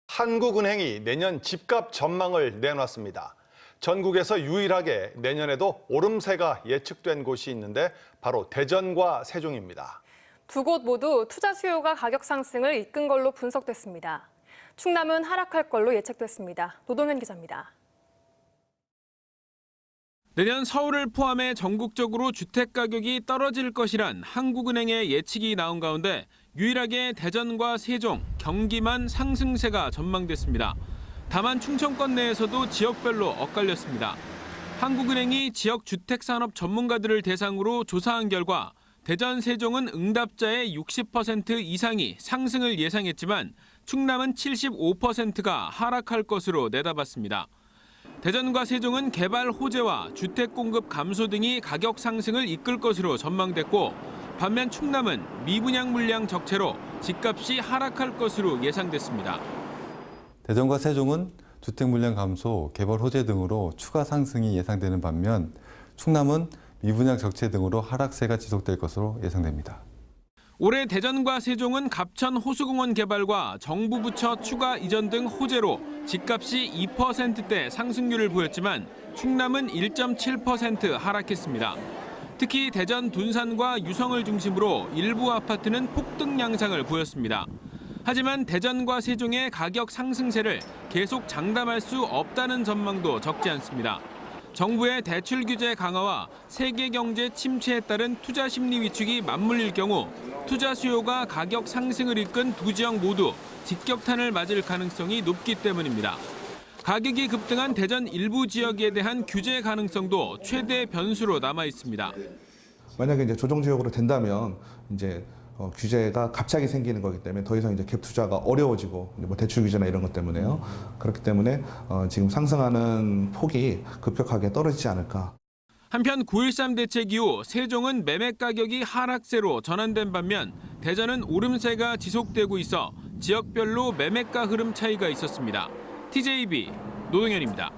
한국은행이 내년 집값 전망을 내놨습니다. 전국에서 유일하게 내년에도 오름세가 예측된 곳이 있는데 바로 대전과 세종입니다. 두 곳 모두 투자 수요가 가격 상승을 이끈 걸로 분석됐습니다. 충남은 하락할 걸로 예측됐습니다. 노동현 기자입니다. 내년 서울을 포함해 전국적으로 주택 가격이 떨어질 것이란 한국은행의 예측이 나온 가운데 유일하게 대전과 세종, 경기만 상승세가 전망됐습니다. 다만 충청권 내에서도 지역별로 엇갈렸습니다. 한국은행이 지역 주택산업 전문가들을 대상으로 조사한 결과 대전, 세종은 응답자의 60% 이상이 상승을 예상했지만 충남은 75%가 하락할 것으로 내다봤습니다. 대전과 세종은 개발 호재와 주택 공급 감소 등이 가격 상승을 이끌 것으로 전망됐고 반면 충남은 미분양 물량 적체로 집값이 하락할 것으로 예상됐습니다. 대전과 세종은 주택 물량 감소, 개발 호재 등으로 추가 상승이 예상되는 반면 충남은 미분양 적체 등으로 하락세가 지속될 것으로 예상됩니다. 올해 대전과 세종은 갑천 호수공원 개발과 정부 부처 추가 이전 등 호재로 집값이 2%대 상승률을 보였지만 충남은 1.7% 하락했습니다. 특히 대전 둔산과 유성을 중심으로 일부 아파트는 폭등 양상을 보였습니다. 하지만 대전과 세종의 가격 상승세를 계속 장담할 수 없다는 전망도 적지 않습니다. 정부의 대출 규제 강화와 세계 경제 침체에 따른 투자 심리 위축이 맞물릴 경우 투자 수요가 가격 상승을 이끈 두 지역 모두 직격탄을 맞을 가능성이 높기 때문입니다. 가격이 급등한 대전 일부 지역에 대한 규제 가능성도 최대 변수로 남아 있습니다. 만약에 이제 조정 지역으로 된다면 이제 규제가 갑자기 생기는 거기 때문에 더 이상 이제 갭 투자가 어려워지고 뭐 대출 규제나 이런 것 때문에요. 그렇기 때문에 지금 상승하는 폭이 급격하게 떨어지지 않을까. 한편 9.13 대책 이후 세종은 매매 가격이 하락세로 전환된 반면 대전은 오름세가 지속되고 있어 지역별로 매매가 흐름 차이가 있었습니다. TJB 노동현입니다.